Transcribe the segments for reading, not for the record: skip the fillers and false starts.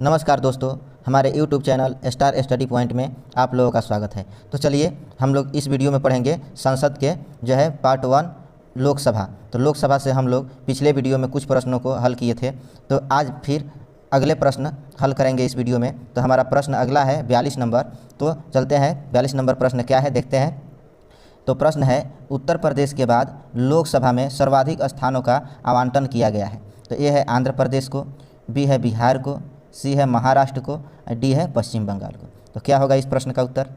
नमस्कार दोस्तों, हमारे YouTube channel star study point में आप लोगों का स्वागत है। तो चलिए हम लोग इस वीडियो में पढ़ेंगे संसद के जो है पार्ट 1 लोकसभा। तो लोकसभा से हम लोग पिछले वीडियो में कुछ प्रश्नों को हल किए थे, तो आज फिर अगले प्रश्न हल करेंगे इस वीडियो में। तो हमारा प्रश्न अगला है 42 नंबर। तो चलते हैं 42 नंबर प्रश्न क्या है देखते हैं। तो प्रश्न है, उत्तर प्रदेश के बाद लोकसभा में सर्वाधिक स्थानों का आवंटन किया गया है। तो ए है आंध्र प्रदेश को, बी है बिहार को, सी है महाराष्ट्र को, डी है पश्चिम बंगाल को। तो क्या होगा इस प्रश्न का उत्तर?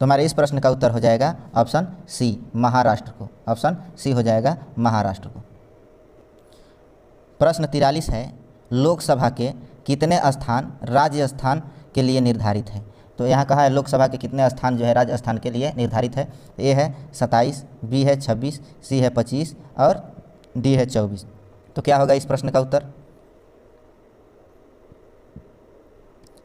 तो हमारे इस प्रश्न का उत्तर हो जाएगा ऑप्शन सी, महाराष्ट्र को। ऑप्शन सी हो जाएगा महाराष्ट्र को। प्रश्न 43 है, लोकसभा के कितने स्थान राजस्थान के लिए निर्धारित है? तो यहाँ कहा है लोकसभा के कितने स्थान जो है राजस्थान के लिए निर्धारित है। ए है 27, बी है 26, सी है 25 और डी है 24। तो क्या होगा इस प्रश्न का उत्तर?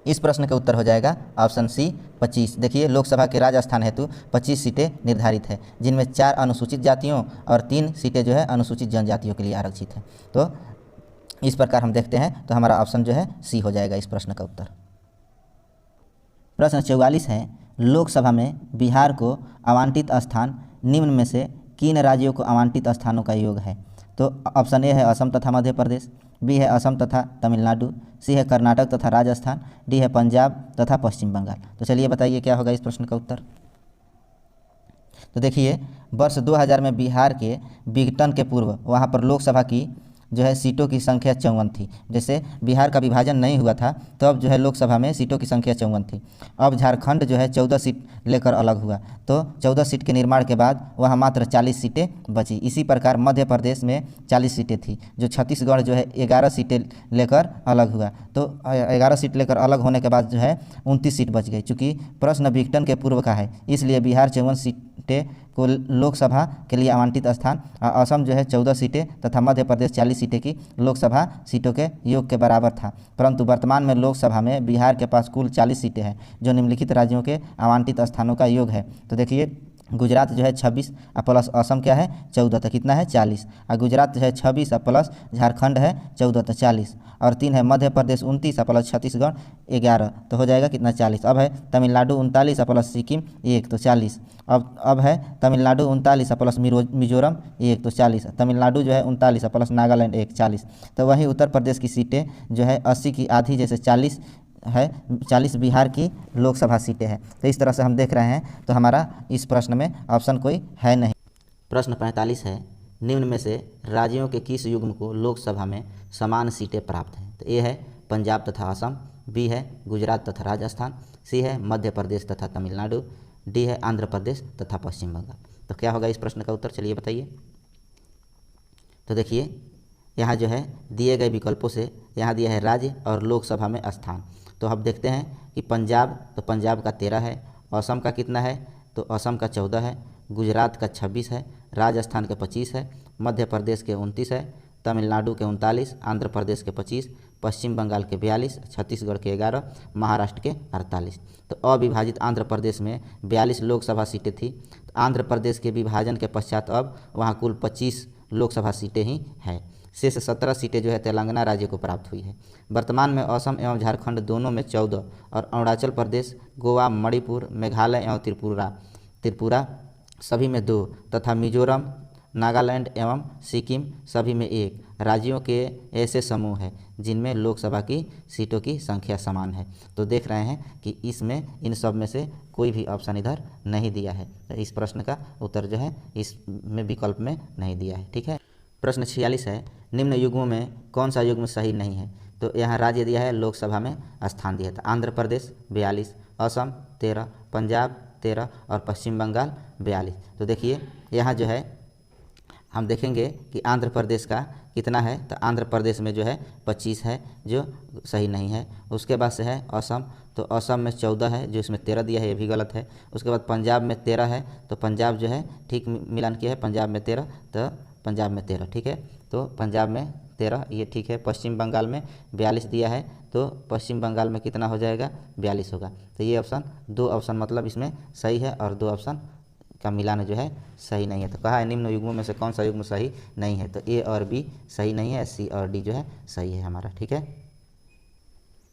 इस प्रश्न का उत्तर हो जाएगा ऑप्शन सी 25। देखिए लोकसभा के राजस्थान हेतु 25 सीटें निर्धारित है, जिनमें 4 अनुसूचित जातियों और 3 सीटें जो है अनुसूचित जनजातियों के लिए आरक्षित है। तो इस प्रकार हम देखते हैं, तो हमारा ऑप्शन जो है सी हो जाएगा इस प्रश्न का उत्तर। प्रश्न 44 है, लोकसभा में बिहार को आवंटित स्थान निम्न में से किन राज्यों को आवंटित स्थानों का योग है? तो ऑप्शन ए है असम तथा मध्य प्रदेश, बी है असम तथा तमिलनाडु, सी है कर्नाटक तथा राजस्थान, डी है पंजाब तथा पश्चिम बंगाल। तो चलिए बताइए क्या होगा इस प्रश्न का उत्तर। तो देखिए वर्ष 2000 में बिहार के विघटन के पूर्व वहाँ पर लोकसभा की जो है सीटों की संख्या 54 थी। जैसे बिहार का विभाजन नहीं हुआ था तो अब जो है लोकसभा में सीटों की संख्या 54 थी। अब झारखंड जो है 14 सीट लेकर अलग हुआ, तो 14 सीट के निर्माण के बाद वहाँ मात्र 40 सीटें बची। इसी प्रकार मध्य प्रदेश में 40 सीटें थी, जो छत्तीसगढ़ जो है 11 सीटें लेकर अलग हुआ। तो 11 सीट लेकर अलग होने के बाद जो है 29 सीट बच गई। चूँकि प्रश्न विघटन के पूर्व का है, इसलिए बिहार 54 सीटें को लोकसभा के लिए आवंटित स्थान, असम जो है 14 सीटें तथा मध्य प्रदेश 40 सीटें की लोकसभा सीटों के योग के बराबर था। परंतु वर्तमान में लोकसभा में बिहार के पास कुल 40 सीटें हैं, जो निम्नलिखित राज्यों के आवंटित स्थानों का योग है। तो देखिए गुजरात जो है 26 प्लस असम क्या है 14, तो कितना है 40। और गुजरात जो है 26 प्लस झारखंड है 14, तो 40। और 3 है मध्य प्रदेश 29 प्लस छत्तीसगढ़ 11, तो हो जाएगा कितना 40। अब है तमिलनाडु 39 प्लस सिक्किम 1, तो 40। अब है तमिलनाडु 39 प्लस मिजोरम 1, तो 40। तमिलनाडु जो है 39 प्लस नागालैंड 1, 40। तो वहीं उत्तर प्रदेश की सीटें जो है 80 की आधी जैसे 40 है, 40 बिहार की लोकसभा सीटें हैं। तो इस तरह से हम देख रहे हैं, तो हमारा इस प्रश्न में ऑप्शन कोई है नहीं। प्रश्न 45 है, निम्न में से राज्यों के किस युग्म को लोकसभा में समान सीटें प्राप्त हैं? तो ए है पंजाब तथा असम, बी है गुजरात तथा राजस्थान, सी है मध्य प्रदेश तथा तमिलनाडु, डी है आंध्र प्रदेश तथा पश्चिम बंगाल। तो क्या होगा इस प्रश्न का उत्तर, चलिए बताइए। तो देखिए यहाँ जो है दिए गए विकल्पों से यहाँ दिया है राज्य और लोकसभा में स्थान। तो अब देखते हैं कि पंजाब, तो पंजाब का 13 है, असम का कितना है, तो असम का 14 है, गुजरात का 26 है, राजस्थान के 25 है, मध्य प्रदेश के 29 है, तमिलनाडु के 39, आंध्र प्रदेश के 25, पश्चिम बंगाल के 42, छत्तीसगढ़ के 11, महाराष्ट्र के 48। तो अविभाजित आंध्र प्रदेश में 42 लोकसभा सीटें थी। तो आंध्र प्रदेश के विभाजन के पश्चात अब वहाँ कुल 25 लोकसभा सीटें ही हैं। शेष 17 सीटें जो है तेलंगाना राज्य को प्राप्त हुई है। वर्तमान में असम एवं झारखंड दोनों में 14 और अरुणाचल प्रदेश, गोवा, मणिपुर, मेघालय एवं त्रिपुरा सभी में 2 तथा मिजोरम, नागालैंड एवं सिक्किम सभी में 1 राज्यों के ऐसे समूह हैं जिनमें लोकसभा की सीटों की संख्या समान है। तो देख रहे हैं कि इसमें इन सब में से कोई भी ऑप्शन इधर नहीं दिया है। तो इस प्रश्न का उत्तर जो है इसमें विकल्प में नहीं दिया है, ठीक है। प्रश्न 46 है, निम्न युग्मों में कौन सा युग्म सही नहीं है? तो यहाँ राज्य दिया है, लोकसभा में स्थान दिया था। आंध्र प्रदेश 42, असम 13, पंजाब 13 और पश्चिम बंगाल 42। तो देखिए यहाँ जो है हम देखेंगे कि आंध्र प्रदेश का कितना है, तो आंध्र प्रदेश में जो है 25 है जो सही नहीं है। उसके बाद से है असम, तो असम में 14 है, जो इसमें 13 दिया है, ये भी गलत है। उसके बाद पंजाब में 13 है, तो पंजाब जो है ठीक मिलान किया है, पंजाब में 13, तो पंजाब में 13 ठीक है, तो पंजाब में 13 ये ठीक है। पश्चिम बंगाल में 42 दिया है, तो पश्चिम बंगाल में कितना हो जाएगा 42 होगा। तो ये ऑप्शन 2 ऑप्शन मतलब इसमें सही है और 2 ऑप्शन का मिलान जो है सही नहीं है। तो कहा है निम्न युग्मों में से कौन सा युग्म सही नहीं है, तो ए और बी सही नहीं है, सी और डी जो है सही है हमारा। ठीक है।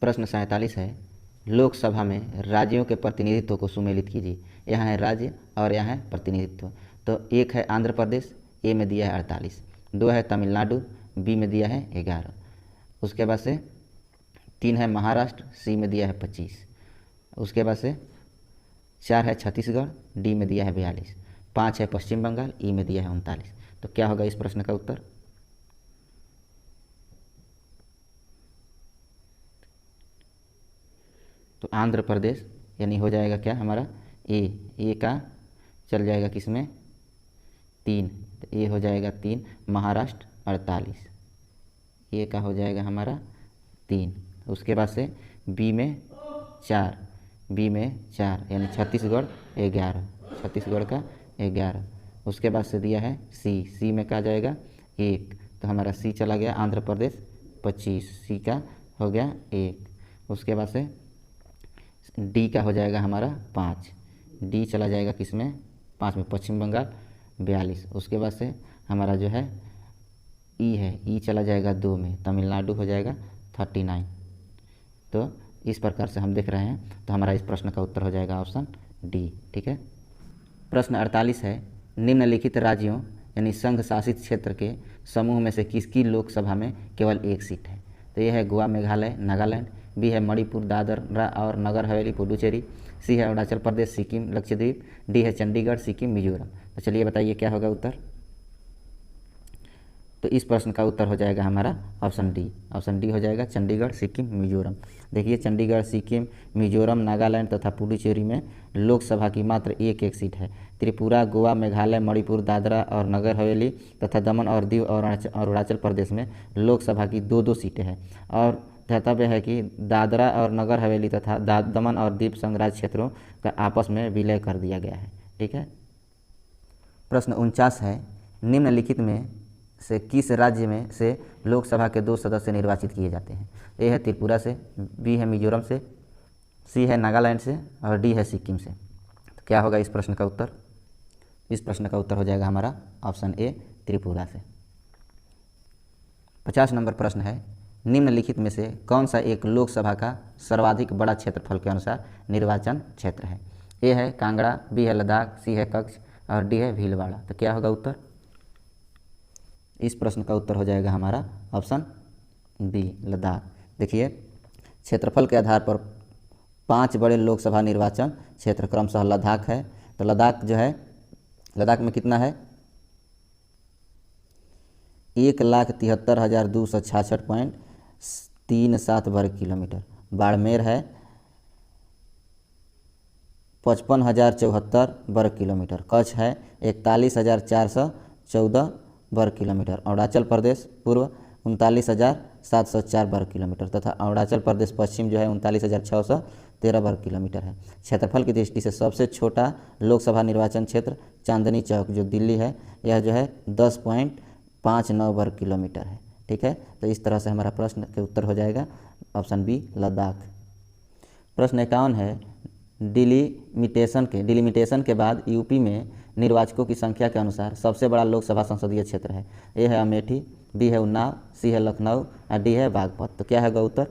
प्रश्न 47 है, लोकसभा में राज्यों के प्रतिनिधित्व को सुमेलित कीजिए। यहाँ है राज्य और यहाँ है प्रतिनिधित्व। तो एक है आंध्र प्रदेश, ए में दिया है 48, 2 है तमिलनाडु, बी में दिया है 11, उसके बाद से 3 है महाराष्ट्र, सी में दिया है 25, उसके बाद से 4 है छत्तीसगढ़, डी में दिया है 42, 5 है पश्चिम बंगाल, ई में दिया है 39। तो क्या होगा इस प्रश्न का उत्तर? तो आंध्र प्रदेश यानी हो जाएगा क्या हमारा ए का चल जाएगा किसमें 3, तो ए हो जाएगा 3, महाराष्ट्र 48, ए का हो जाएगा हमारा 3, उसके बाद से बी में 4, यानी छत्तीसगढ़ 11, छत्तीसगढ़ का 11, उसके बाद से दिया है सी में क्या जाएगा 1, तो हमारा सी चला गया आंध्र प्रदेश 25, सी का हो गया 1, उसके बाद से डी का हो जाएगा हमारा 5, डी चला जाएगा किसमें 5 में पश्चिम बंगाल 42, उसके बाद से हमारा जो है ई चला जाएगा 2 में, तमिलनाडु हो जाएगा 39। तो इस प्रकार से हम देख रहे हैं, तो हमारा इस प्रश्न का उत्तर हो जाएगा ऑप्शन डी। ठीक है। प्रश्न 48 है, निम्नलिखित राज्यों यानी संघ शासित क्षेत्र के समूह में से किसकी लोकसभा में केवल एक सीट है? तो ये है गोवा, मेघालय, नागालैंड, बी है मणिपुर, दादरा और नगर हवेली, पुडुचेरी, सी है अरुणाचल प्रदेश, सिक्किम, लक्षद्वीप, डी है चंडीगढ़, सिक्किम, मिजोरम। तो चलिए बताइए क्या होगा उत्तर? तो इस प्रश्न का उत्तर हो जाएगा हमारा ऑप्शन डी हो जाएगा, चंडीगढ़, सिक्किम, मिजोरम। देखिए चंडीगढ़, सिक्किम, मिजोरम, नागालैंड तथा पुडुचेरी में लोकसभा की मात्र एक सीट है। त्रिपुरा, गोवा, मेघालय, मणिपुर, दादरा और नगर हवेली तथा दमन और दीव और अरुणाचल प्रदेश में लोकसभा की 2 सीटें हैं। और ध्यातव्य है कि दादरा और नगर हवेली तथा दमन और दीव संघराज्य क्षेत्रों का आपस में विलय कर दिया गया है। ठीक है। प्रश्न 49 है, निम्नलिखित में से किस राज्य में से लोकसभा के 2 सदस्य निर्वाचित किए जाते हैं? ए है त्रिपुरा से, बी है मिजोरम से, सी है नागालैंड से और डी है सिक्किम से। तो क्या होगा इस प्रश्न का उत्तर? इस प्रश्न का उत्तर हो जाएगा हमारा ऑप्शन ए, त्रिपुरा से। 50 नंबर प्रश्न है, निम्नलिखित में से कौन सा एक लोकसभा का सर्वाधिक बड़ा क्षेत्रफल के अनुसार निर्वाचन क्षेत्र है? ए है कांगड़ा, बी है लद्दाख, सी है कच्छ और डी है भीलवाड़ा। तो क्या होगा उत्तर? इस प्रश्न का उत्तर हो जाएगा हमारा ऑप्शन बी, लद्दाख। देखिए क्षेत्रफल के आधार पर 5 बड़े लोकसभा निर्वाचन क्षेत्र क्रमशः लद्दाख है। तो लद्दाख जो है, लद्दाख में कितना है 1,73,266.37 वर्ग किलोमीटर। बाड़मेर है 55,074 वर्ग किलोमीटर। कच्छ है 41,414 वर्ग किलोमीटर। अरुणाचल प्रदेश पूर्व 39,704 वर्ग किलोमीटर तथा अरुणाचल प्रदेश पश्चिम जो है 39,613 वर्ग किलोमीटर है। क्षेत्रफल की दृष्टि से सबसे छोटा लोकसभा निर्वाचन क्षेत्र चांदनी चौक जो दिल्ली है, यह जो है 10.59 वर्ग किलोमीटर है। ठीक है। तो इस तरह से हमारा प्रश्न के उत्तर हो जाएगा ऑप्शन बी, लद्दाख। प्रश्न 51 है, डिलिमिटेशन के बाद यूपी में निर्वाचकों की संख्या के अनुसार सबसे बड़ा लोकसभा संसदीय क्षेत्र है? ए है अमेठी, बी है उन्नाव, सी है लखनऊ और डी है बागपत। तो क्या होगा उत्तर?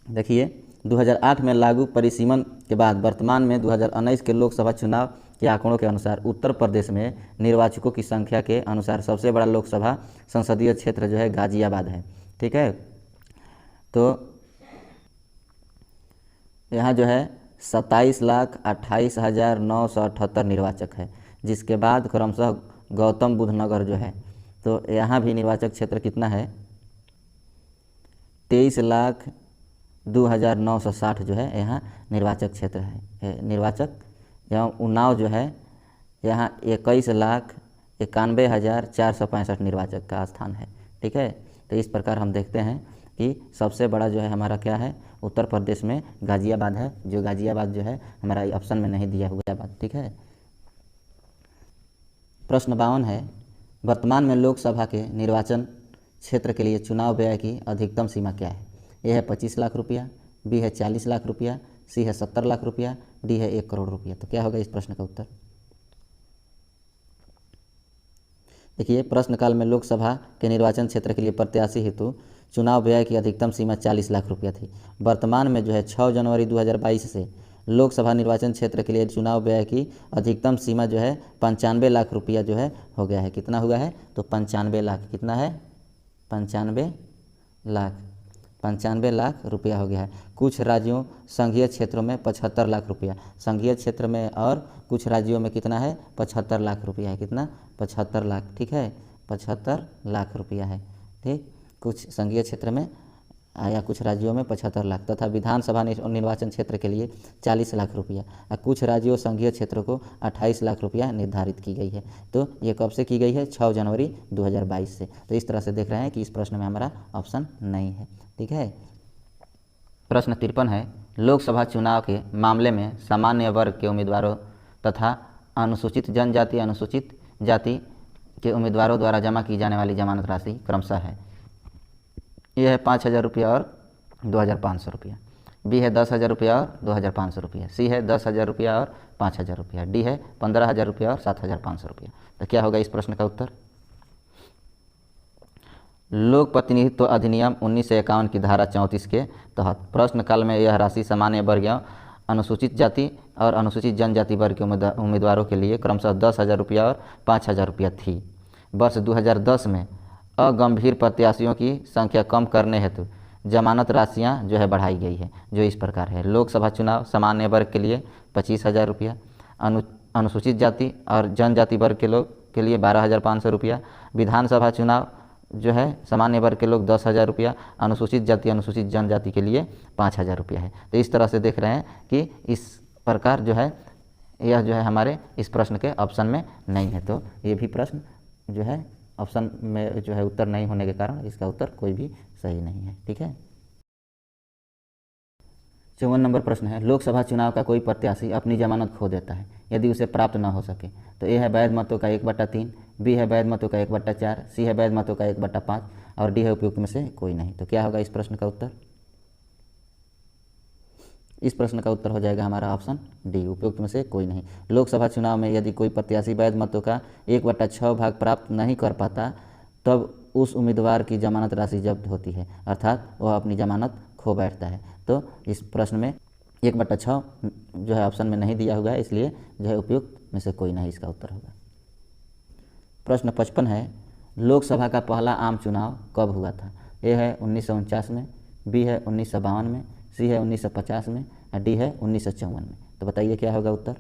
देखिए 2008 में लागू परिसीमन के बाद वर्तमान में 2019 के लोकसभा चुनाव के आंकड़ों के अनुसार उत्तर प्रदेश में निर्वाचकों की संख्या के अनुसार सबसे बड़ा लोकसभा संसदीय क्षेत्र जो है गाजियाबाद है। ठीक है। तो यहाँ जो है 27,28,978 निर्वाचक है, जिसके बाद क्रमशः गौतम बुद्ध नगर जो है, तो यहाँ भी निर्वाचक क्षेत्र कितना है 23,02,960 जो है यहाँ निर्वाचक क्षेत्र है। निर्वाचक यहाँ उन्नाव जो है यहाँ 21,91,465 निर्वाचक का स्थान है। ठीक है। तो इस प्रकार हम देखते हैं कि सबसे बड़ा जो है हमारा क्या है उत्तर प्रदेश में गाजियाबाद है, जो गाजियाबाद जो है हमारा ऑप्शन में नहीं दिया हुआ है। ठीक है। प्रश्न 52 है, वर्तमान में लोकसभा के निर्वाचन क्षेत्र के लिए चुनाव व्यय की अधिकतम सीमा क्या है? ए है 25 लाख रुपया, बी है 40 लाख रुपया, सी है 70 लाख रुपया, डी है 1 करोड़ रुपया। तो क्या होगा इस प्रश्न का उत्तर? देखिए, प्रश्नकाल में लोकसभा के निर्वाचन क्षेत्र के लिए प्रत्याशी हेतु चुनाव व्यय की अधिकतम सीमा 40 लाख रुपया थी। वर्तमान में जो है 6 जनवरी 2022 से लोकसभा निर्वाचन क्षेत्र के लिए चुनाव व्यय की अधिकतम सीमा जो है 95 लाख रुपया जो है हो गया है। कितना हुआ है? तो 95 लाख। कितना है? 95 लाख रुपया हो गया है। कुछ राज्यों संघीय क्षेत्रों में 75 लाख रुपया, संघीय क्षेत्र में और कुछ राज्यों में कितना है? 75 लाख रुपया है। कितना? 75 लाख। ठीक है, 75 लाख रुपया है। ठीक, कुछ संघीय क्षेत्र में या कुछ राज्यों में 75 लाख तथा विधानसभा निर्वाचन क्षेत्र के लिए 40 लाख रुपया और कुछ राज्यों संघीय क्षेत्रों को 28 लाख रुपया निर्धारित की गई है। तो ये कब से की गई है? 6 जनवरी 2022 से। तो इस तरह से देख रहे हैं कि इस प्रश्न में हमारा ऑप्शन नहीं है। ठीक है। प्रश्न 53 है, लोकसभा चुनाव के मामले में सामान्य वर्ग के उम्मीदवारों तथा अनुसूचित जनजाति अनुसूचित जाति के उम्मीदवारों द्वारा जमा की जाने वाली जमानत राशि क्रमशः है। यह है 5,000 रुपया और 2,500 रुपया, बी है 10,000 रुपया और 2,500 रुपया, सी है 10,000 रुपया और 5,000 रुपया, डी है 15,000 रुपया और 7,500 रुपया। तो क्या होगा इस प्रश्न का उत्तर? लोक प्रतिनिधित्व अधिनियम 1951 की धारा 34 के तहत प्रश्नकाल में यह राशि सामान्य वर्गीय अनुसूचित जाति और अनुसूचित जनजाति वर्ग के उम्मीदवारों के लिए क्रमशः 10,000 रुपया और 5,000 रुपया थी। वर्ष 2010 में अगंभीर प्रत्याशियों की संख्या कम करने हेतु जमानत राशियाँ जो है बढ़ाई गई है, जो इस प्रकार है। लोकसभा चुनाव सामान्य वर्ग के लिए 25,000 रुपया, अनुसूचित जाति और जनजाति वर्ग के लोग के लिए 12,500 रुपया, विधानसभा चुनाव जो है सामान्य वर्ग के लोग 10,000 रुपया, अनुसूचित जाति अनुसूचित जनजाति के लिए 5,000 रुपया है। तो इस तरह से देख रहे हैं कि इस प्रकार जो है यह जो है हमारे इस प्रश्न के ऑप्शन में नहीं है। तो ये भी प्रश्न जो है ऑप्शन में जो है उत्तर नहीं होने के कारण इसका उत्तर कोई भी सही नहीं है। ठीक है। 54 नंबर प्रश्न है, लोकसभा चुनाव का कोई प्रत्याशी अपनी जमानत खो देता है यदि उसे प्राप्त न हो सके तो ए है वैध मतों का 1/3, बी है वैध मतों का 1/4, सी है वैध मतों का 1/5 और डी है उपयुक्त में से कोई नहीं। तो क्या होगा इस प्रश्न का उत्तर? इस प्रश्न का उत्तर हो जाएगा हमारा ऑप्शन डी, उपयुक्त में से कोई नहीं। लोकसभा चुनाव में यदि कोई प्रत्याशी वैध मतों का 1/6 भाग प्राप्त नहीं कर पाता तब उस उम्मीदवार की जमानत राशि जब्त होती है, अर्थात वह अपनी जमानत खो बैठता है। तो इस प्रश्न में 1/6 जो है ऑप्शन में नहीं दिया हुआ है, इसलिए जो है उपयुक्त में से कोई नहीं इसका उत्तर होगा। प्रश्न 55 है, लोकसभा का पहला आम चुनाव कब हुआ था? ए है 1949 में, बी है 1952 में, सी है 1950 में और डी है 1954 में। तो बताइए क्या होगा उत्तर?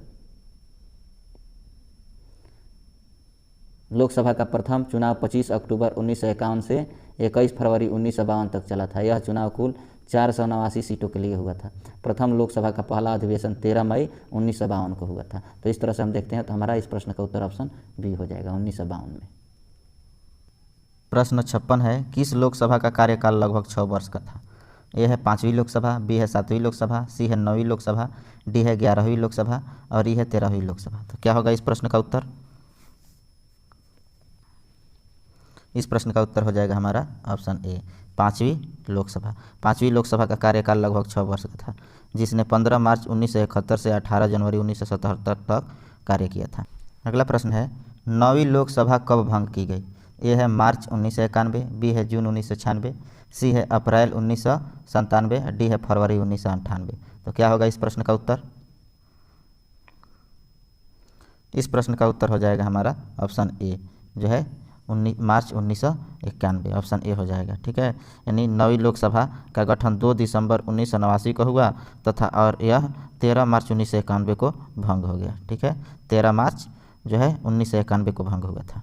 लोकसभा का प्रथम चुनाव 25 अक्टूबर 1951 से 21 फरवरी 1952 तक चला था। यह चुनाव कुल 489 सीटों के लिए हुआ था। प्रथम लोकसभा का पहला अधिवेशन 13 मई 1952 को हुआ था। तो इस तरह से हम देखते हैं तो हमारा इस प्रश्न का उत्तर ऑप्शन बी हो जाएगा, 1952 में। प्रश्न 56 है, किस लोकसभा का कार्यकाल लगभग 6 वर्ष का था? ए है 5वीं लोकसभा, बी है 7वीं लोकसभा, सी है 9वीं लोकसभा, डी है 11वीं लोकसभा और ई है 13वीं लोकसभा। तो क्या होगा इस प्रश्न का उत्तर? इस प्रश्न का उत्तर हो जाएगा हमारा ऑप्शन ए, 5वीं लोकसभा। 5वीं लोकसभा का कार्यकाल लगभग 6 वर्ष का था, जिसने 15 मार्च 1971 से 18 जनवरी 1977 तक कार्य किया था। अगला प्रश्न है, 9वीं लोकसभा कब भंग की गई? ए है मार्च 1991, बी है जून 1996, सी है अप्रैल 1997, डी है फरवरी 1998। तो क्या होगा इस प्रश्न का उत्तर? इस प्रश्न का उत्तर हो जाएगा हमारा ऑप्शन ए, जो है मार्च 1991, ऑप्शन ए हो जाएगा। ठीक है, यानी 9वीं लोकसभा का गठन 2 दिसंबर 1989 को हुआ तथा और यह 13 मार्च 1991 को भंग हो गया। ठीक है, 13 मार्च जो है 1991 को भंग हुआ था।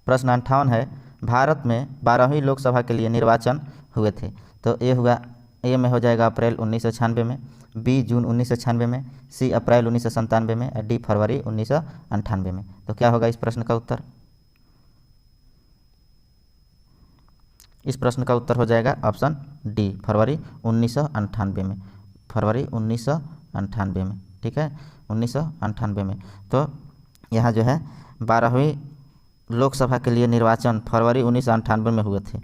प्रश्न 58 है, भारत में 12वीं लोकसभा के लिए निर्वाचन हुए थे। तो ए हुआ, ए में हो जाएगा अप्रैल 1996 में, बी जून 1996 में, सी अप्रैल 1997 में और डी फरवरी 1998 में। तो क्या होगा इस प्रश्न का उत्तर? इस प्रश्न का उत्तर हो जाएगा ऑप्शन डी, फरवरी 1998 में, फरवरी 1998 में। ठीक है, 1998 में। तो यहाँ जो है 12वीं लोकसभा के लिए निर्वाचन फरवरी 1998 में हुए थे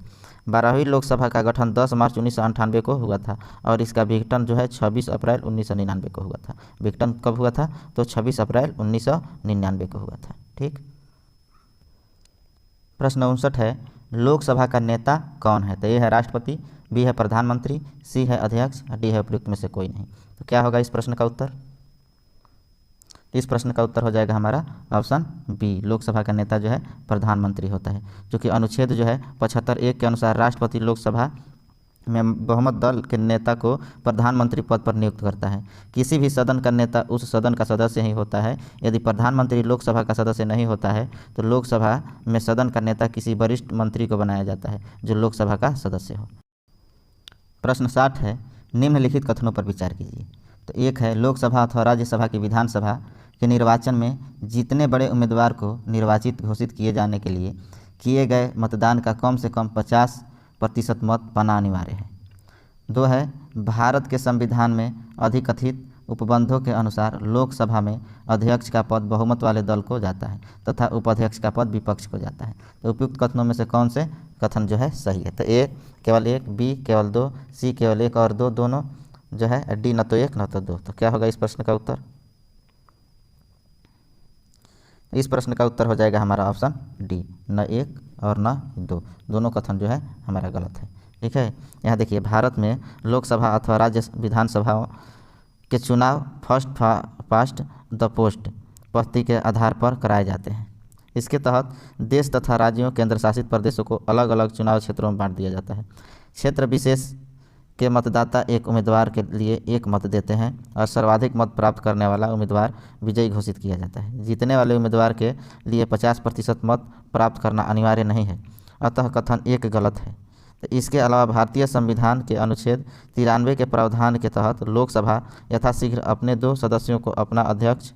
12वीं लोकसभा का गठन 10 मार्च 1998 को हुआ था और इसका विघटन जो है 26 अप्रैल 1999 को हुआ था। विघटन कब हुआ था? तो 26 अप्रैल 1999 को हुआ था। ठीक। प्रश्न 59 है, लोकसभा का नेता कौन है? तो ए है राष्ट्रपति, बी है प्रधानमंत्री, सी है अध्यक्ष, डी है उपयुक्त में से कोई नहीं। तो क्या होगा इस प्रश्न का उत्तर? इस प्रश्न का उत्तर हो जाएगा हमारा ऑप्शन बी, लोकसभा का नेता जो है प्रधानमंत्री होता है, क्योंकि अनुच्छेद जो है 75(1) के अनुसार राष्ट्रपति लोकसभा में बहुमत दल के नेता को प्रधानमंत्री पद पर नियुक्त करता है। किसी भी सदन का नेता उस सदन का सदस्य ही होता है। यदि प्रधानमंत्री लोकसभा का सदस्य नहीं होता है तो लोकसभा में सदन का नेता किसी वरिष्ठ मंत्री को बनाया जाता है जो लोकसभा का सदस्य हो। प्रश्न 60 है, निम्नलिखित कथनों पर विचार कीजिए। तो एक है, लोकसभा अथवा राज्यसभा की विधानसभा के निर्वाचन में जीतने बड़े उम्मीदवार को निर्वाचित घोषित किए जाने के लिए किए गए मतदान का कम से कम 50% मत पाना अनिवार्य है। 2 है, भारत के संविधान में अधिकथित उपबंधों के अनुसार लोकसभा में अध्यक्ष का पद बहुमत वाले दल को जाता है तथा उपाध्यक्ष का पद विपक्ष को जाता है। तो उपयुक्त कथनों में से कौन से कथन जो है सही है? तो ए केवल 1, बी केवल 2, सी केवल 1 और 2 दोनों जो है, डी न तो 1 न तो 2। तो क्या होगा इस प्रश्न का उत्तर? इस प्रश्न का उत्तर हो जाएगा हमारा ऑप्शन डी, न 1 और न 2, दोनों कथन जो है हमारा गलत है। ठीक है। यहाँ देखिए, भारत में लोकसभा अथवा राज्य विधानसभाओं के चुनाव फर्स्ट पास्ट द पोस्ट पद्धति के आधार पर कराए जाते हैं। इसके तहत देश तथा राज्यों केंद्र शासित प्रदेशों को अलग अलग चुनाव क्षेत्रों में बांट दिया जाता है। क्षेत्र विशेष के मतदाता एक उम्मीदवार के लिए 1 मत देते हैं और सर्वाधिक मत प्राप्त करने वाला उम्मीदवार विजयी घोषित किया जाता है। जीतने वाले उम्मीदवार के लिए 50% मत प्राप्त करना अनिवार्य नहीं है, अतः कथन 1 गलत है। तो इसके अलावा भारतीय संविधान के अनुच्छेद 93 के प्रावधान के तहत लोकसभा यथाशीघ्र अपने 2 सदस्यों को अपना अध्यक्ष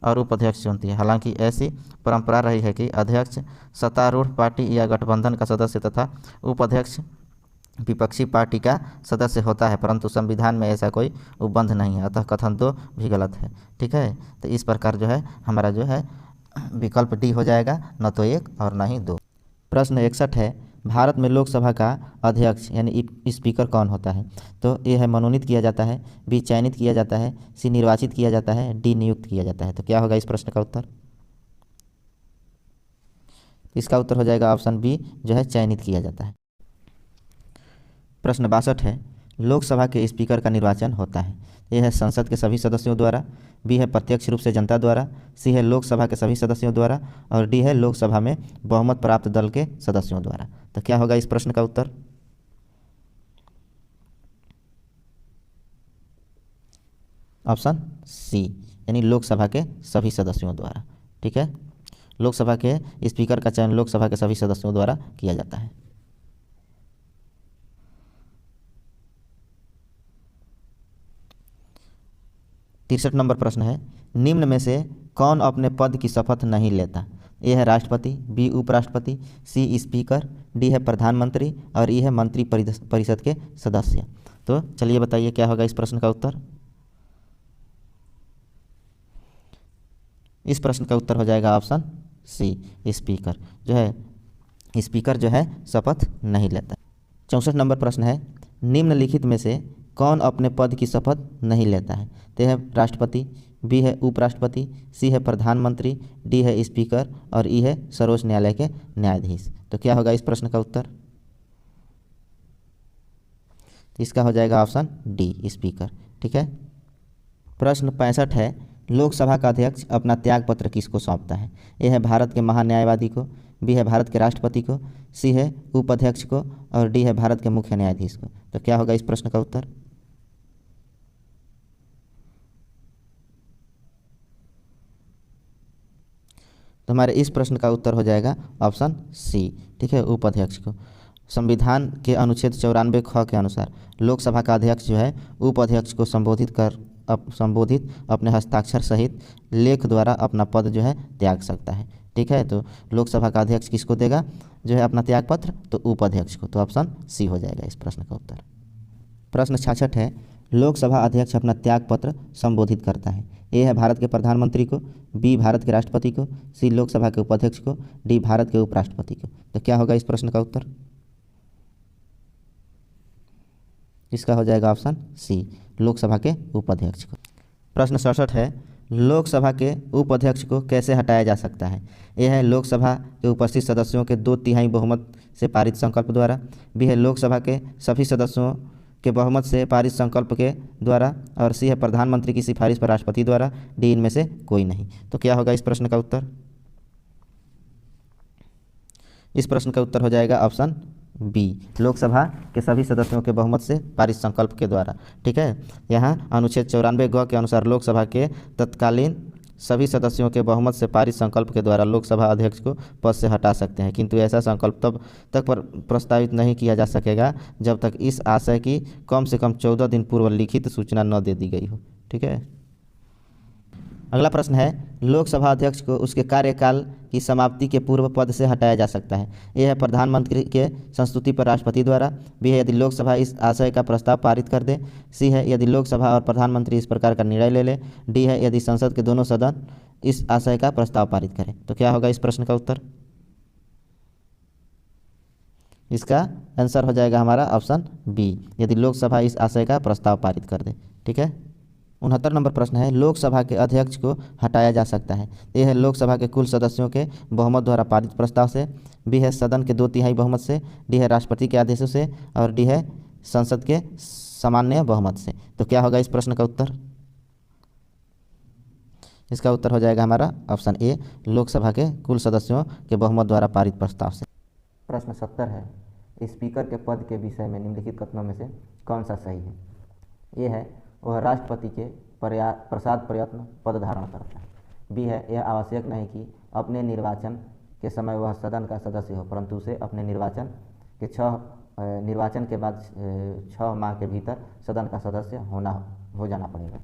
और उपाध्यक्ष चुनती है। हालांकि ऐसी परंपरा रही है कि अध्यक्ष सत्तारूढ़ पार्टी या गठबंधन का सदस्य तथा उपाध्यक्ष विपक्षी पार्टी का सदस्य होता है, परंतु संविधान में ऐसा कोई उपबंध नहीं है, अतः कथन 2 भी गलत है। ठीक है। तो इस प्रकार जो है हमारा जो है विकल्प डी हो जाएगा, न तो 1 और न ही 2। प्रश्न 61 है, भारत में लोकसभा का अध्यक्ष यानी स्पीकर कौन होता है? तो ए है मनोनीत किया जाता है, बी चयनित किया जाता है, सी निर्वाचित किया जाता है, डी नियुक्त किया जाता है। तो क्या होगा इस प्रश्न का उत्तर? इसका उत्तर हो जाएगा ऑप्शन बी, जो है चयनित किया जाता है। प्रश्न 62 है, लोकसभा के स्पीकर का निर्वाचन होता है। ए है संसद के सभी सदस्यों द्वारा, बी है प्रत्यक्ष रूप से जनता द्वारा, सी है लोकसभा के सभी सदस्यों द्वारा और डी है लोकसभा में बहुमत प्राप्त दल के सदस्यों द्वारा। तो क्या होगा इस प्रश्न का उत्तर? ऑप्शन सी, यानी लोकसभा के सभी सदस्यों द्वारा। ठीक है। लोकसभा के स्पीकर का चयन लोकसभा के सभी सदस्यों द्वारा किया जाता है। 63 नंबर प्रश्न है, निम्न में से कौन अपने पद की शपथ नहीं लेता? ए है राष्ट्रपति, बी उपराष्ट्रपति, सी स्पीकर, डी है प्रधानमंत्री और ई है मंत्री परिषद के सदस्य। तो चलिए बताइए क्या होगा इस प्रश्न का उत्तर? इस प्रश्न का उत्तर हो जाएगा ऑप्शन सी, स्पीकर जो है, स्पीकर जो है शपथ नहीं लेता। 64 नंबर प्रश्न है, निम्नलिखित में से कौन अपने पद की शपथ नहीं लेता है? तो है राष्ट्रपति, बी है उपराष्ट्रपति, सी है प्रधानमंत्री, डी है स्पीकर और ई है सर्वोच्च न्यायालय के न्यायाधीश। तो क्या होगा इस प्रश्न का उत्तर? तो इसका हो जाएगा ऑप्शन डी, स्पीकर। ठीक है। प्रश्न 65 है, लोकसभा का अध्यक्ष अपना त्याग पत्र किसको सौंपता है? ए है भारत के महान्यायवादी को, बी है भारत के राष्ट्रपति को, सी है उपाध्यक्ष को और डी है भारत के मुख्य न्यायाधीश को। तो क्या होगा इस प्रश्न का उत्तर? तो हमारे इस प्रश्न का उत्तर हो जाएगा ऑप्शन सी। ठीक है, उपाध्यक्ष को। संविधान के अनुच्छेद 94 ख के अनुसार लोकसभा का अध्यक्ष जो है उपाध्यक्ष को संबोधित अपने हस्ताक्षर सहित लेख द्वारा अपना पद जो है त्याग सकता है। ठीक है। तो लोकसभा का अध्यक्ष किसको देगा जो है अपना त्याग पत्र? तो उपाध्यक्ष को। तो ऑप्शन सी हो जाएगा इस प्रश्न का उत्तर। प्रश्न 66 है, लोकसभा अध्यक्ष अपना त्याग पत्र संबोधित करता है। ए है भारत के प्रधानमंत्री को, बी भारत के राष्ट्रपति को, सी लोकसभा के उपाध्यक्ष को, डी भारत के उपराष्ट्रपति को। तो क्या होगा इस प्रश्न का उत्तर? इसका हो जाएगा ऑप्शन सी, लोकसभा के उपाध्यक्ष को। प्रश्न 67 है, लोकसभा के उपाध्यक्ष को कैसे हटाया जा सकता है? ए है लोकसभा के उपस्थित सदस्यों के 2/3 बहुमत से पारित संकल्प द्वारा, बी है लोकसभा के सभी सदस्यों के बहुमत से पारित संकल्प के द्वारा, और सी है प्रधानमंत्री की सिफारिश पर राष्ट्रपति द्वारा, डी इनमें से कोई नहीं। तो क्या होगा इस प्रश्न का उत्तर? इस प्रश्न का उत्तर हो जाएगा ऑप्शन बी, लोकसभा के सभी सदस्यों के बहुमत से पारित संकल्प के द्वारा। ठीक है, यहाँ अनुच्छेद 94 ग के अनुसार लोकसभा के तत्कालीन सभी सदस्यों के बहुमत से पारित संकल्प के द्वारा लोकसभा अध्यक्ष को पद से हटा सकते हैं, किंतु ऐसा संकल्प तब तक प्रस्तावित नहीं किया जा सकेगा जब तक इस आशय की कम से कम 14 दिन पूर्व लिखित सूचना न दे दी गई हो। ठीक है, अगला प्रश्न है, लोकसभा अध्यक्ष को उसके कार्यकाल की समाप्ति के पूर्व पद से हटाया जा सकता है। यह है प्रधानमंत्री के संस्तुति पर राष्ट्रपति द्वारा, बी है यदि लोकसभा इस आशय का प्रस्ताव पारित कर दे, सी है यदि लोकसभा और प्रधानमंत्री इस प्रकार का निर्णय ले ले, डी है यदि संसद के दोनों सदन इस आशय का प्रस्ताव पारित करें। तो क्या होगा इस प्रश्न का उत्तर? इसका आंसर हो जाएगा हमारा ऑप्शन बी, यदि लोकसभा इस आशय का प्रस्ताव पारित कर दे। ठीक है, 69 नंबर प्रश्न है, लोकसभा के अध्यक्ष को हटाया जा सकता है। यह है लोकसभा के कुल सदस्यों के बहुमत द्वारा पारित प्रस्ताव से, बी है सदन के 2/3 बहुमत से, डी है राष्ट्रपति के आदेशों से, और डी है संसद के सामान्य बहुमत से। तो क्या होगा इस प्रश्न का उत्तर? इसका उत्तर हो जाएगा हमारा ऑप्शन ए, लोकसभा के कुल सदस्यों के बहुमत द्वारा पारित प्रस्ताव से। प्रश्न 70 है, स्पीकर के पद के विषय में निम्नलिखित कथनों में से कौन सा सही है? ये है वह राष्ट्रपति के प्रसाद प्रयत्न पद धारण करता है, बी है यह आवश्यक नहीं कि अपने निर्वाचन के समय वह सदन का सदस्य हो, परंतु उसे अपने निर्वाचन के बाद 6 माह के भीतर सदन का सदस्य हो जाना पड़ेगा,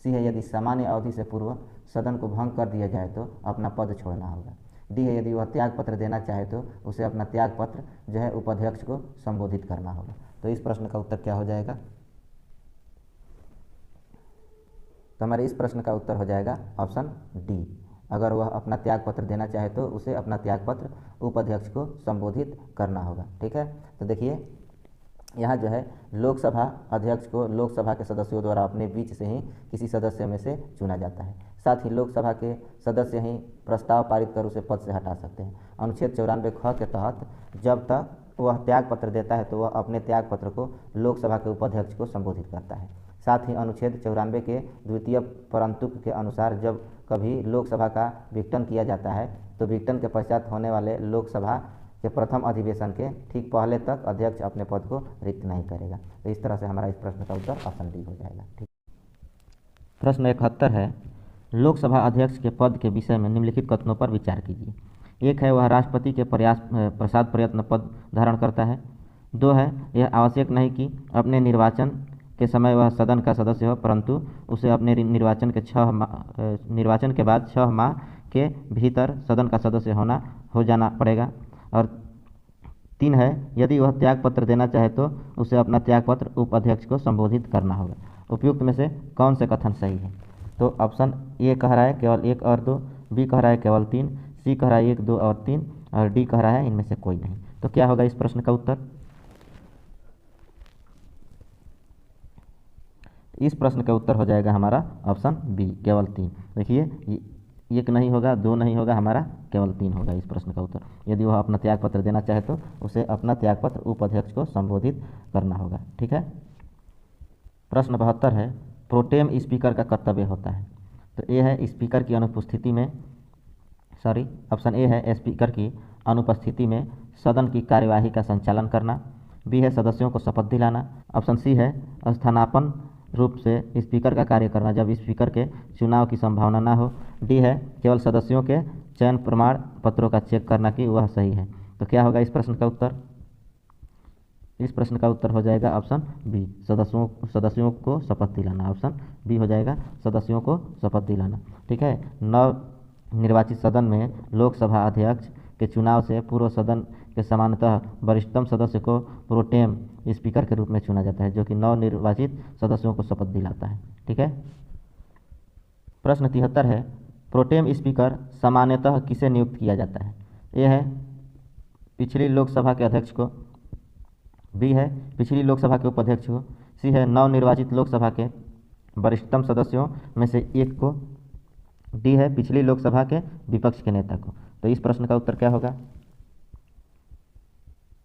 सी है यदि सामान्य अवधि से पूर्व सदन को भंग कर दिया जाए तो अपना पद छोड़ना होगा, डी है यदि वह त्याग पत्र देना चाहे तो उसे अपना त्याग पत्र जो है उपाध्यक्ष को संबोधित करना होगा। तो इस प्रश्न का उत्तर क्या हो जाएगा? तो हमारे इस प्रश्न का उत्तर हो जाएगा ऑप्शन डी, अगर वह अपना त्याग पत्र देना चाहे तो उसे अपना त्याग पत्र उपाध्यक्ष को संबोधित करना होगा। ठीक है, तो देखिए यहाँ जो है लोकसभा अध्यक्ष को लोकसभा के सदस्यों द्वारा अपने बीच से ही किसी सदस्य में से चुना जाता है, साथ ही लोकसभा के सदस्य ही प्रस्ताव पारित कर उसे पद से हटा सकते हैं। अनुच्छेद 94 ख के तहत जब तक वह त्याग पत्र देता है तो वह अपने त्याग पत्र को लोकसभा के उपाध्यक्ष को संबोधित करता है। साथ ही अनुच्छेद 94 के द्वितीय परंतुक के अनुसार जब कभी लोकसभा का विघटन किया जाता है तो विघटन के पश्चात होने वाले लोकसभा के प्रथम अधिवेशन के ठीक पहले तक अध्यक्ष अपने पद को रिक्त नहीं करेगा। तो इस तरह से हमारा इस प्रश्न का उत्तर ऑप्शन डी हो जाएगा। ठीक, प्रश्न 71 है, लोकसभा अध्यक्ष के पद के विषय में निम्नलिखित कथनों पर विचार कीजिए। एक है वह राष्ट्रपति के प्रसाद प्रयत्न पद धारण करता है, दो है यह आवश्यक नहीं कि अपने निर्वाचन के समय वह सदन का सदस्य हो, परंतु उसे अपने निर्वाचन के बाद 6 माह के भीतर सदन का सदस्य हो जाना पड़ेगा, और 3 है यदि वह त्याग पत्र देना चाहे तो उसे अपना त्याग पत्र उपाध्यक्ष को संबोधित करना होगा। उपयुक्त में से कौन से कथन सही है? तो ऑप्शन ए कह रहा है केवल 1 और 2, बी कह रहा है केवल 3, सी कह रहा है 1, 2 और 3, और डी कह रहा है इनमें से कोई नहीं। तो क्या होगा इस प्रश्न का उत्तर? इस प्रश्न का उत्तर हो जाएगा हमारा ऑप्शन बी, केवल 3। देखिए 1 नहीं होगा, 2 नहीं होगा, हमारा केवल 3 होगा इस प्रश्न का उत्तर। यदि वह अपना त्याग पत्र देना चाहे तो उसे अपना त्याग पत्र उपाध्यक्ष को संबोधित करना होगा। ठीक है, प्रश्न 72 है, प्रोटेम स्पीकर का कर्तव्य होता है। तो ये है स्पीकर की अनुपस्थिति में ऑप्शन ए है स्पीकर की अनुपस्थिति में सदन की कार्यवाही का संचालन करना, बी है सदस्यों को शपथ दिलाना, ऑप्शन सी है स्थानापन्न रूप से स्पीकर का कार्य करना जब स्पीकर के चुनाव की संभावना ना हो, डी है केवल सदस्यों के चयन प्रमाण पत्रों का चेक करना कि वह सही है। तो क्या होगा इस प्रश्न का उत्तर? इस प्रश्न का उत्तर हो जाएगा ऑप्शन बी, सदस्यों को शपथ दिलाना। ऑप्शन बी हो जाएगा, सदस्यों को शपथ दिलाना। ठीक है, नव निर्वाचित सदन में लोकसभा अध्यक्ष के चुनाव से पूर्व सदन के सामान्यतः वरिष्ठतम सदस्य को प्रोटेम स्पीकर के रूप में चुना जाता है, जो कि नव निर्वाचित सदस्यों को शपथ दिलाता है। ठीक है, प्रश्न 73 है, प्रोटेम स्पीकर सामान्यतः किसे नियुक्त किया जाता है? ए है पिछली लोकसभा के अध्यक्ष को, बी है पिछली लोकसभा के उपाध्यक्ष को, सी है नवनिर्वाचित लोकसभा के वरिष्ठतम सदस्यों में से एक को, डी है पिछली लोकसभा के विपक्ष के नेता को। तो इस प्रश्न का उत्तर क्या होगा?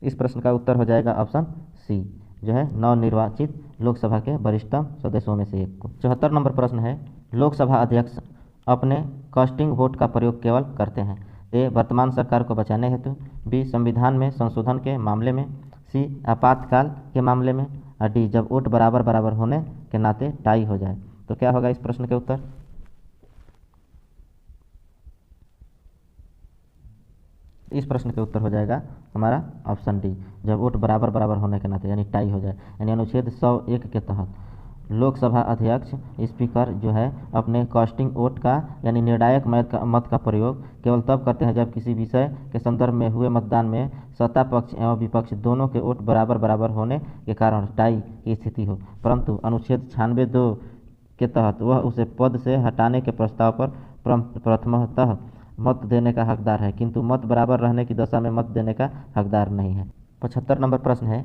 इस प्रश्न का उत्तर हो जाएगा ऑप्शन सी, जो है नवनिर्वाचित लोकसभा के वरिष्ठतम सदस्यों में से एक को। 74 नंबर प्रश्न है, लोकसभा अध्यक्ष अपने कास्टिंग वोट का प्रयोग केवल करते हैं? ए वर्तमान सरकार को बचाने हेतु, बी संविधान में संशोधन के मामले में, सी आपातकाल के मामले में, और डी जब वोट बराबर बराबर होने के नाते टाई हो जाए। तो क्या होगा इस प्रश्न के उत्तर? इस प्रश्न के उत्तर हो जाएगा हमारा ऑप्शन डी, जब वोट बराबर बराबर होने के नाते यानी टाई हो जाए। यानी अनुच्छेद 101 के तहत लोकसभा अध्यक्ष स्पीकर जो है अपने कास्टिंग वोट का यानी निर्णायक मत का प्रयोग केवल तब करते हैं जब किसी विषय के संदर्भ में हुए मतदान में सत्ता पक्ष एवं विपक्ष दोनों के वोट बराबर बराबर होने के कारण टाई की स्थिति हो, परंतु अनुच्छेद 96(2) के तहत वह उसे पद से हटाने के प्रस्ताव पर प्रथमतः मत देने का हकदार है, किंतु मत बराबर रहने की दशा में मत देने का हकदार नहीं है। 75 नंबर प्रश्न है,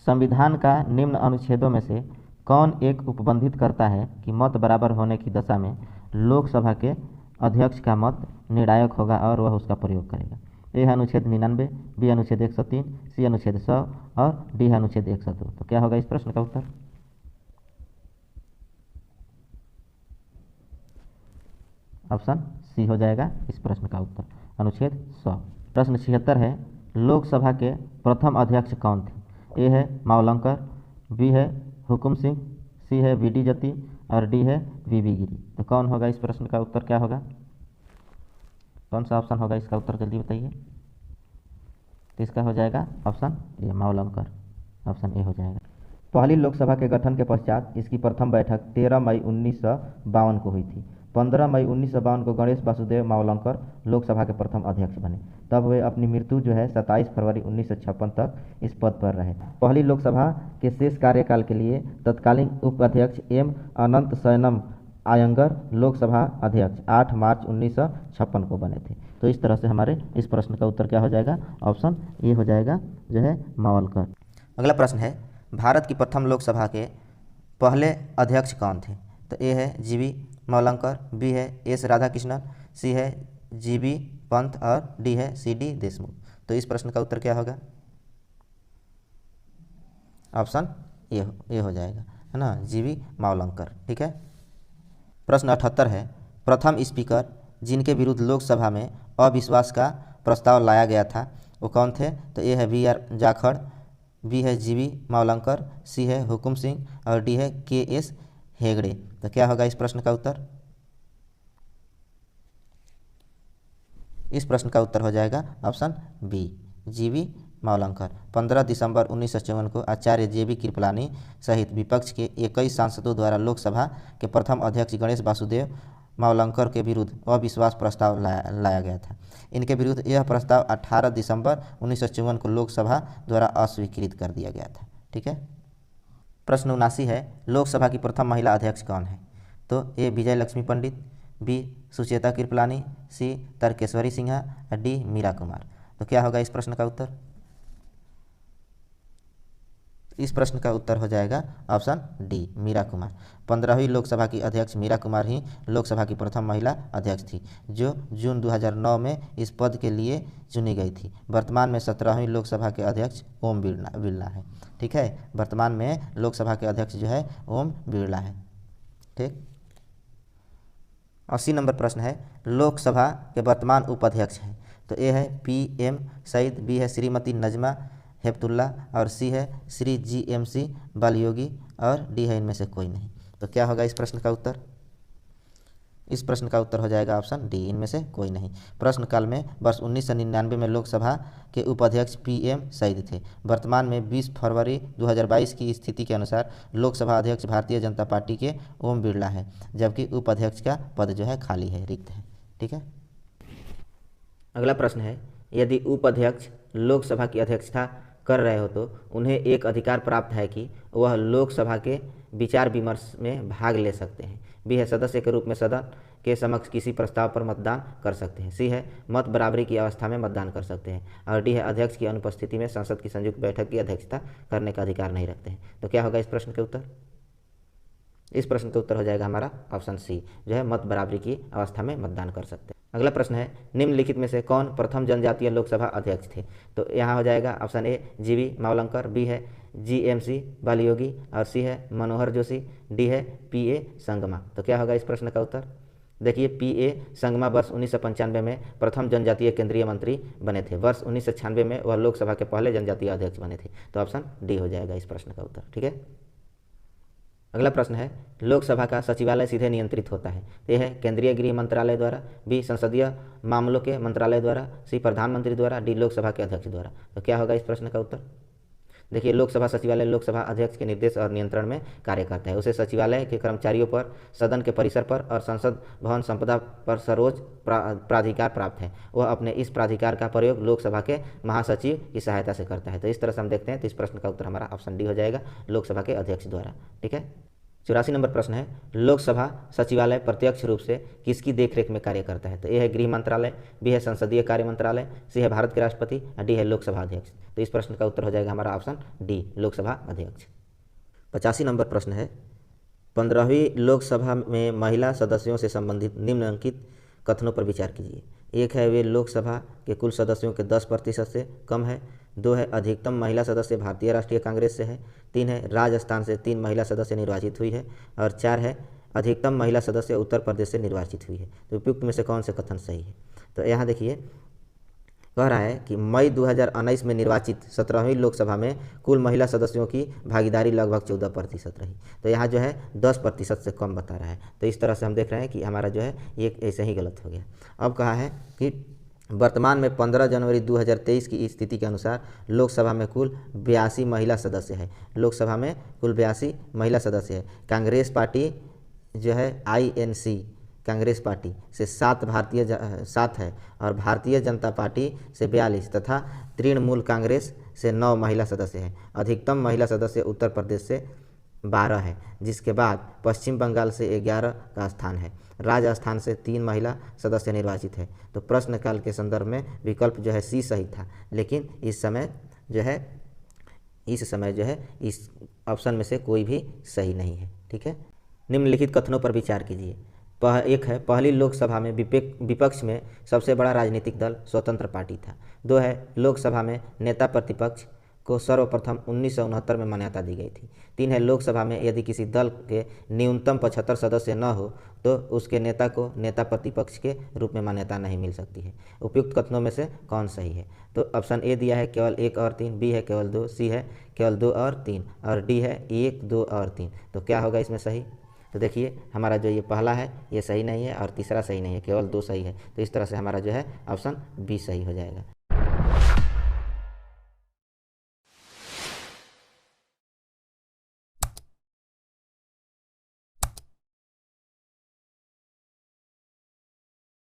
संविधान का निम्न अनुच्छेदों में से कौन एक उपबंधित करता है कि मत बराबर होने की दशा में लोकसभा के अध्यक्ष का मत निर्णायक होगा और वह उसका प्रयोग करेगा? ए है अनुच्छेद 99, बी अनुच्छेद 103, सी अनुच्छेद 100 और डी है अनुच्छेद 102। तो क्या होगा इस प्रश्न का उत्तर? ऑप्शन सी हो जाएगा इस प्रश्न का उत्तर, अनुच्छेद 100। प्रश्न 76 है, लोकसभा के प्रथम अध्यक्ष कौन थे? ए है मावलंकर, बी है हुकुम सिंह, सी है वीडी जती और डी है वीवी गिरी। तो कौन होगा इस प्रश्न का उत्तर? क्या होगा, कौन सा ऑप्शन होगा इसका उत्तर? जल्दी बताइए। तो इसका हो जाएगा option A Mavalankar, option A हो जाएगा। पहली लोकसभा के गठन के पश्चात इसकी प्रथम बैठक 13 मई 1952 को हुई थी। 15 मई 1952 को गणेश वासुदेव मावलंकर लोकसभा के प्रथम अध्यक्ष बने। तब वे अपनी मृत्यु जो है 27 फरवरी 1956 तक इस पद पर रहे। पहली लोकसभा के शेष कार्यकाल के लिए तत्कालीन उपाध्यक्ष एम अनंत शयनम आयंगर लोकसभा अध्यक्ष 8 मार्च 1956 को बने थे। तो इस तरह से हमारे इस प्रश्न का उत्तर क्या हो जाएगा? ऑप्शन ए हो जाएगा, जो है मावलकर। अगला प्रश्न है, भारत की प्रथम लोकसभा के पहले अध्यक्ष कौन थे? तो ए है जीवी मावलंकर, बी है एस राधाकृष्णन, सी है जीबी पंत और डी है सीडी देशमुख। तो इस प्रश्न का उत्तर क्या होगा? ऑप्शन ए हो जाएगा, है ना, जीबी मावलंकर। ठीक है। प्रश्न 78 है, प्रथम स्पीकर जिनके विरुद्ध लोकसभा में अविश्वास का प्रस्ताव लाया गया था वो कौन थे? तो ए है BR जाखड़, बी है जीबी मावलंकर, सी है हुकुम सिंह और डी है KS हेगड़े। तो क्या होगा इस प्रश्न का उत्तर? इस प्रश्न का उत्तर हो जाएगा ऑप्शन बी, जीबी मावलंकर। 15 दिसंबर 1954 को आचार्य JB कृपलानी सहित विपक्ष के 21 सांसदों द्वारा लोकसभा के प्रथम अध्यक्ष गणेश वासुदेव मावलंकर के विरुद्ध अविश्वास प्रस्ताव लाया गया था। इनके विरुद्ध यह प्रस्ताव 18 दिसंबर 1954 को लोकसभा द्वारा अस्वीकृत कर दिया गया था। ठीक है। प्रश्न 79 है, लोकसभा की प्रथम महिला अध्यक्ष कौन है? तो ए विजय लक्ष्मी पंडित, बी सुचेता कृपलानी, सी तारकेश्वरी सिन्हा और डी मीरा कुमार। तो क्या होगा इस प्रश्न का उत्तर? इस प्रश्न का उत्तर हो जाएगा ऑप्शन डी, मीरा कुमार। 15वीं लोकसभा की अध्यक्ष मीरा कुमार ही लोकसभा की प्रथम महिला अध्यक्ष थी, जो जून 2009 में इस पद के लिए चुनी गई थी। वर्तमान में 17वीं लोकसभा के अध्यक्ष ओम बिरला है। ठीक है, वर्तमान में लोकसभा के अध्यक्ष जो है ओम बिरला है। ठीक। 80 नंबर प्रश्न है, लोकसभा के वर्तमान उपाध्यक्ष हैं। तो ए है PM सईद, बी है श्रीमती नजमा हेपतुल्ला और सी है श्री GMC बालयोगी और डी है इनमें से कोई नहीं। तो क्या होगा इस प्रश्न का उत्तर? इस प्रश्न का उत्तर हो जाएगा ऑप्शन डी, इनमें से कोई नहीं। प्रश्नकाल में वर्ष 1999 में लोकसभा के उपाध्यक्ष PM सईद थे। वर्तमान में 20 फरवरी 2022 की स्थिति के अनुसार लोकसभा अध्यक्ष भारतीय जनता पार्टी के ओम बिरला है, जबकि उपाध्यक्ष का पद जो है खाली है, रिक्त है। ठीक है। अगला प्रश्न है, यदि उपाध्यक्ष लोकसभा की अध्यक्षता कर रहे हो तो उन्हें एक अधिकार प्राप्त है कि वह लोकसभा के विचार विमर्श में भाग ले सकते हैं। बी है सदस्य के रूप में सदन के समक्ष किसी प्रस्ताव पर मतदान कर सकते हैं। सी है मत बराबरी की अवस्था में मतदान कर सकते हैं। और डी है अध्यक्ष की अनुपस्थिति में संसद की संयुक्त बैठक की अध्यक्षता करने का अधिकार नहीं रखते हैं। तो क्या होगा इस प्रश्न के उत्तर? इस प्रश्न का उत्तर हो जाएगा हमारा ऑप्शन सी, जो है मत बराबरी की अवस्था में मतदान कर सकते हैं। अगला प्रश्न है निम्नलिखित में से कौन प्रथम जनजातीय लोकसभा अध्यक्ष थे? तो यहाँ हो जाएगा ऑप्शन ए जीवी मावलंकर, बी है जीएमसी बालियोगी, और सी है मनोहर जोशी, डी है पीए संगमा। तो क्या होगा इस प्रश्न का उत्तर? देखिए पीए संगमा वर्ष 1995 में प्रथम जनजातीय केंद्रीय मंत्री बने थे। वर्ष 1996 में वह लोकसभा के पहले जनजातीय अध्यक्ष बने थे। तो ऑप्शन डी हो जाएगा इस प्रश्न का उत्तर। ठीक है। अगला प्रश्न है लोकसभा का सचिवालय सीधे नियंत्रित होता है। तो यह है केंद्रीय गृह मंत्रालय द्वारा, बी संसदीय मामलों के मंत्रालय द्वारा, सी प्रधानमंत्री द्वारा, डी लोकसभा के अध्यक्ष द्वारा। तो क्या होगा इस प्रश्न का उत्तर? देखिए लोकसभा सचिवालय लोकसभा अध्यक्ष के निर्देश और नियंत्रण में कार्य करता है। उसे सचिवालय के कर्मचारियों पर, सदन के परिसर पर और संसद भवन संपदा पर सर्वोच्च प्राधिकार प्राप्त है। वह अपने इस प्राधिकार का प्रयोग लोकसभा के महासचिव की सहायता से करता है। तो इस तरह से हम देखते हैं। तो इस प्रश्न का उत्तर हमारा ऑप्शन डी हो जाएगा, लोकसभा के अध्यक्ष द्वारा। ठीक है। 84 नंबर प्रश्न है लोकसभा सचिवालय प्रत्यक्ष रूप से किसकी देखरेख में कार्य करता है? तो ए है गृह मंत्रालय, बी है संसदीय कार्य मंत्रालय, सी है भारत के राष्ट्रपति, डी है लोकसभा अध्यक्ष। तो इस प्रश्न का उत्तर हो जाएगा हमारा ऑप्शन डी, लोकसभा अध्यक्ष। 85 नंबर प्रश्न है 15वीं लोकसभा में महिला सदस्यों से संबंधित निम्नलिखित कथनों पर विचार कीजिए। एक है वे लोकसभा के कुल सदस्यों के 10% से कम है। 2 है अधिकतम महिला सदस्य भारतीय राष्ट्रीय कांग्रेस से है। 3 है राजस्थान से 3 महिला सदस्य निर्वाचित हुई है। और 4 है अधिकतम महिला सदस्य उत्तर प्रदेश से निर्वाचित हुई है। तो उपयुक्त में से कौन से कथन सही है? तो यहाँ देखिए कह रहा है कि मई 2019 में निर्वाचित 17वीं लोकसभा में कुल महिला सदस्यों की भागीदारी लगभग 14% रही। तो यहाँ जो है 10% से कम बता रहा है। तो इस तरह से हम देख रहे हैं कि हमारा जो है ये ऐसे ही गलत हो गया। अब कहा है कि वर्तमान में 15 जनवरी 2023 की स्थिति के अनुसार लोकसभा में कुल 82 महिला सदस्य है। लोकसभा में कुल 82 महिला सदस्य है। कांग्रेस पार्टी जो है INC कांग्रेस पार्टी से 7 है और भारतीय जनता पार्टी से 42 तथा तृणमूल कांग्रेस से 9 महिला सदस्य हैं। अधिकतम महिला सदस्य उत्तर प्रदेश से 12 है, जिसके बाद पश्चिम बंगाल से 11 का स्थान है। राजस्थान से 3 महिला सदस्य निर्वाचित है। तो प्रश्नकाल के संदर्भ में विकल्प जो है सी सही था, लेकिन इस समय जो है इस ऑप्शन में से कोई भी सही नहीं है। ठीक है। निम्नलिखित कथनों पर विचार कीजिए। एक है पहली लोकसभा में विपक्ष में सबसे बड़ा राजनीतिक दल स्वतंत्र पार्टी था। 2 है लोकसभा में नेता प्रतिपक्ष को सर्वप्रथम 1969 में मान्यता दी गई थी। 3 है लोकसभा में यदि किसी दल के न्यूनतम 75 सदस्य न हो तो उसके नेता को नेता प्रतिपक्ष के रूप में मान्यता नहीं मिल सकती है। उपयुक्त कथनों में से कौन सही है? तो ऑप्शन ए दिया है केवल 1 और 3, बी है केवल 2, सी है केवल 2 और 3 और डी है 1, 2 और 3। तो क्या होगा इसमें सही? तो देखिए हमारा जो ये पहला है ये सही नहीं है और तीसरा सही नहीं है, केवल 2 सही है। तो इस तरह से हमारा जो है ऑप्शन बी सही हो जाएगा।